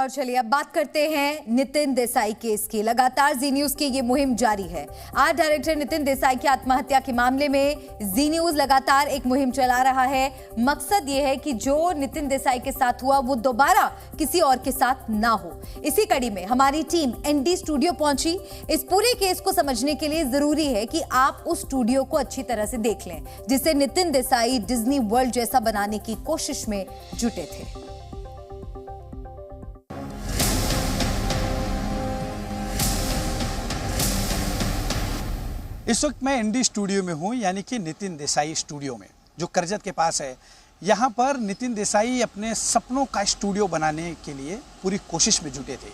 और चलिए अब बात करते हैं नितिन देसाई केस की। लगातार जी न्यूज की ये मुहिम जारी है। आज डायरेक्टर नितिन देसाई की आत्महत्या के मामले में जी न्यूज लगातार एक मुहिम चला रहा है। मकसद ये है कि जो नितिन देसाई के साथ हुआ वो दोबारा किसी और के साथ ना हो। इसी कड़ी में हमारी टीम एनडी स्टूडियो पहुंची। इस पूरे केस को समझने के लिए जरूरी है कि आप उस स्टूडियो को अच्छी तरह से देख लें जिसे नितिन देसाई डिज्नी वर्ल्ड जैसा बनाने की कोशिश में जुटे थे। इस वक्त मैं एनडी स्टूडियो में हूं, यानी कि नितिन देसाई स्टूडियो में, जो करजत के पास है। यहां पर नितिन देसाई अपने सपनों का स्टूडियो बनाने के लिए पूरी कोशिश में जुटे थे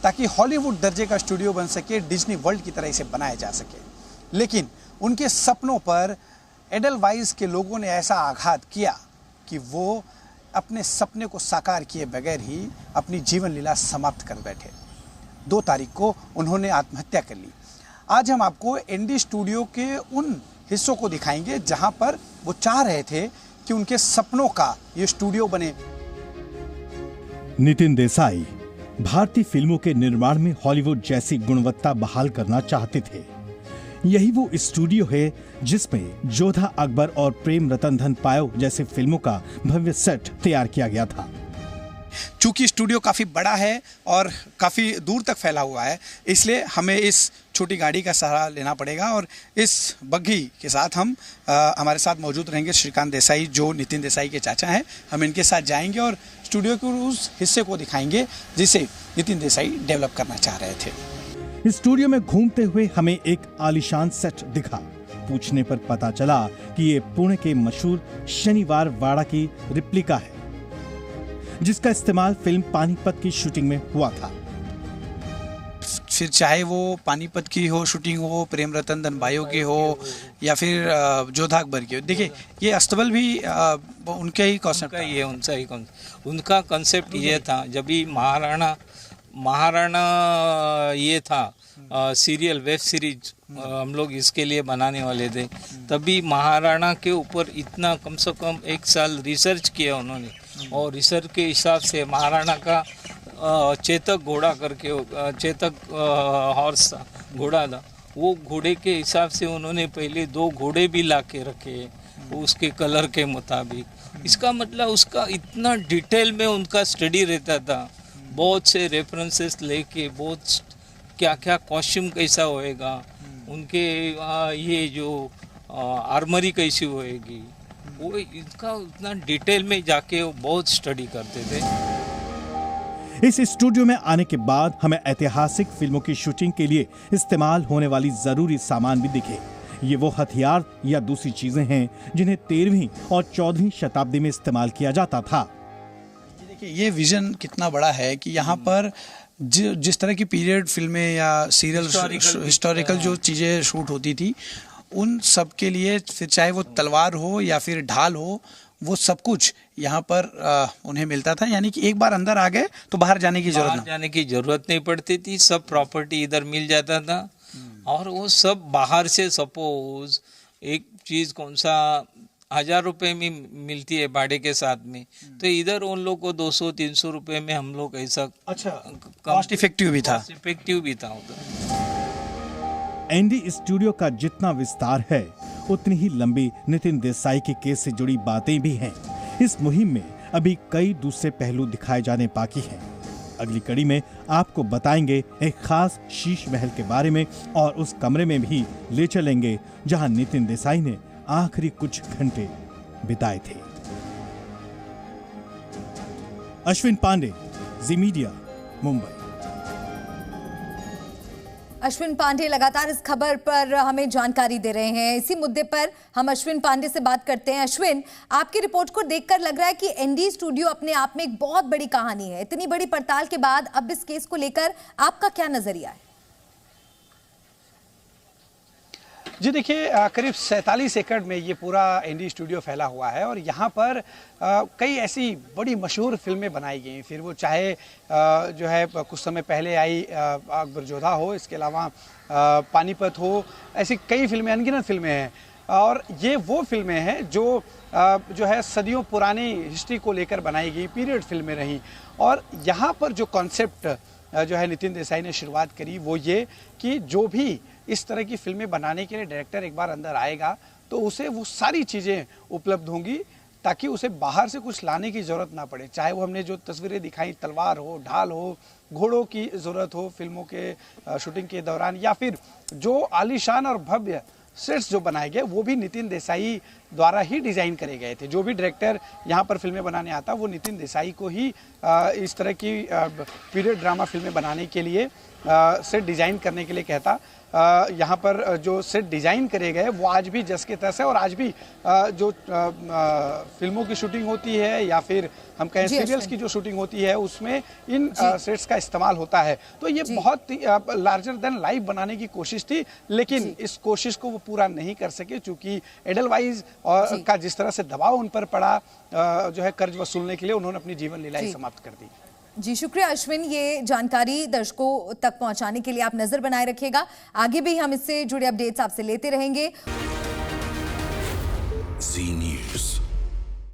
ताकि हॉलीवुड दर्जे का स्टूडियो बन सके, डिज्नी वर्ल्ड की तरह इसे बनाया जा सके। लेकिन उनके सपनों पर एडलवाइस के लोगों ने ऐसा आघात किया कि वो अपने सपने को साकार किए बगैर ही अपनी जीवन लीला समाप्त कर बैठे। 2 तारीख को उन्होंने आत्महत्या कर ली। आज हम आपको एनडी स्टूडियो के उन हिस्सों को दिखाएंगे जहां पर वो चाह रहे थे कि उनके सपनों का ये स्टूडियो बने। नितिन देसाई भारतीय फिल्मों के निर्माण में हॉलीवुड जैसी गुणवत्ता बहाल करना चाहते थे। यही वो स्टूडियो है जिसमें जोधा अकबर और प्रेम रतन धन पायो जैसे फिल्मों का भव्य सेट तैयार किया गया था। चूंकि स्टूडियो काफ़ी बड़ा है और काफ़ी दूर तक फैला हुआ है, इसलिए हमें इस छोटी गाड़ी का सहारा लेना पड़ेगा। और इस बग्घी के साथ हमारे साथ मौजूद रहेंगे श्रीकांत देसाई, जो नितिन देसाई के चाचा हैं। हम इनके साथ जाएंगे और स्टूडियो के उस हिस्से को दिखाएंगे जिसे नितिन देसाई डेवलप करना चाह रहे थे। स्टूडियो में घूमते हुए हमें एक आलीशान सेट दिखा। पूछने पर पता चला कि ये पुणे के मशहूर शनिवार वाड़ा की रिप्लिका है जिसका इस्तेमाल फिल्म पानीपत की शूटिंग में हुआ था। फिर चाहे वो पानीपत की हो शूटिंग हो, प्रेम रतन धन पायो की हो या फिर जोधा अकबर की हो। देखिए ये अस्तबल भी उनके ही कॉन्सेप्ट, उनका कॉन्सेप्ट ये था। जब भी महाराणा ये था सीरियल वेब सीरीज हम लोग इसके लिए बनाने वाले थे, तभी महाराणा के ऊपर इतना कम से कम 1 साल रिसर्च किया उन्होंने। और रिसर्च के हिसाब से महाराणा का चेतक घोड़ा करके, चेतक हॉर्स था, घोड़ा था, वो घोड़े के हिसाब से उन्होंने पहले 2 घोड़े भी ला के रखे उसके कलर के मुताबिक। इसका मतलब उसका इतना डिटेल में उनका स्टडी रहता था। बहुत से रेफरेंसेस लेके, बहुत क्या क्या कॉस्ट्यूम कैसा होएगा, उनके ये जो आर्मरी कैसी होएगी, वो इनका उतना डिटेल में जाके वो बहुत स्टडी करते थे। इस स्टूडियो में आने के बाद हमें ऐतिहासिक फिल्मों की शूटिंग के लिए इस्तेमाल होने वाली जरूरी सामान भी दिखे। ये वो हथियार या दूसरी चीजें हैं जिन्हें 13वीं और 14वीं शताब्दी में इस्तेमाल किया जाता था। देखिए ये विजन कितना बड़ा है कि यहाँ पर जिस तरह की पीरियड फिल्में या सीरियल हिस्टोरिकल जो चीज़ें शूट होती थी, उन सब के लिए फिर चाहे वो तलवार हो या फिर ढाल हो, वो सब कुछ यहाँ पर उन्हें मिलता था। यानी कि एक बार अंदर आ गए तो बाहर जाने की जरूरत नहीं पड़ती थी। सब प्रॉपर्टी इधर मिल जाता था। और वो सब बाहर से, सपोज एक चीज कौन सा 1000 रुपए में मिलती है भाड़े के साथ में, तो इधर उन लोग को 200-300 रुपए में हम लोग ऐसा कॉस्ट इफेक्टिव भी था उधर। एनडी स्टूडियो का जितना विस्तार है उतनी ही लंबी नितिन देसाई के केस से जुड़ी बातें भी हैं। इस मुहिम में अभी कई दूसरे पहलू दिखाए जाने बाकी हैं। अगली कड़ी में आपको बताएंगे एक खास शीश महल के बारे में और उस कमरे में भी ले चलेंगे जहां नितिन देसाई ने आखिरी कुछ घंटे बिताए थे। अश्विन पांडे, जी मीडिया, मुंबई। अश्विन पांडे लगातार इस खबर पर हमें जानकारी दे रहे हैं। इसी मुद्दे पर हम अश्विन पांडे से बात करते हैं। अश्विन, आपकी रिपोर्ट को देखकर लग रहा है कि एनडी स्टूडियो अपने आप में एक बहुत बड़ी कहानी है। इतनी बड़ी पड़ताल के बाद अब इस केस को लेकर आपका क्या नजरिया है? जी देखिए, करीब 47 एकड़ में ये पूरा एनडी स्टूडियो फैला हुआ है और यहाँ पर कई ऐसी बड़ी मशहूर फिल्में बनाई गई। फिर वो चाहे जो है कुछ समय पहले आई अकबर जोधा हो, इसके अलावा पानीपत हो, ऐसी कई फिल्में, अनगिनत फिल्में हैं। और ये वो फिल्में हैं जो है सदियों पुरानी हिस्ट्री को लेकर बनाई गई पीरियड फिल्में रहीं। और यहाँ पर जो कॉन्सेप्ट जो है नितिन देसाई ने शुरुआत करी वो ये कि जो भी इस तरह की फिल्में बनाने के लिए डायरेक्टर एक बार अंदर आएगा तो उसे वो सारी चीज़ें उपलब्ध होंगी ताकि उसे बाहर से कुछ लाने की ज़रूरत ना पड़े। चाहे वो हमने जो तस्वीरें दिखाई, तलवार हो, ढाल हो, घोड़ों की ज़रूरत हो फिल्मों के शूटिंग के दौरान, या फिर जो आलीशान और भव्य सेट्स जो बनाए गए वो भी नितिन देसाई द्वारा ही डिज़ाइन करे गए थे। जो भी डायरेक्टर यहाँ पर फिल्में बनाने आता वो नितिन देसाई को ही इस तरह की पीरियड ड्रामा फिल्में बनाने के लिए सेट डिज़ाइन करने के लिए कहता। यहाँ पर जो सेट डिज़ाइन करे गए वो आज भी जस के तस है और आज भी जो फिल्मों की शूटिंग होती है या फिर हम कहें सीरियल्स की जो शूटिंग होती है उसमें इन सेट्स का इस्तेमाल होता है। तो ये बहुत लार्जर देन लाइफ बनाने की कोशिश थी, लेकिन इस कोशिश को वो पूरा नहीं कर सके क्योंकि एडलवाइज का जिस तरह से दबाव उन पर पड़ा जो है कर्ज वसूलने के लिए, उन्होंने अपनी जीवन लीला ही समाप्त कर दी। जी शुक्रिया अश्विन, ये जानकारी दर्शकों तक पहुंचाने के लिए आप नजर बनाए रखिएगा। आगे भी हम इससे जुड़े अपडेट्स आपसे लेते रहेंगे। जी न्यूज़।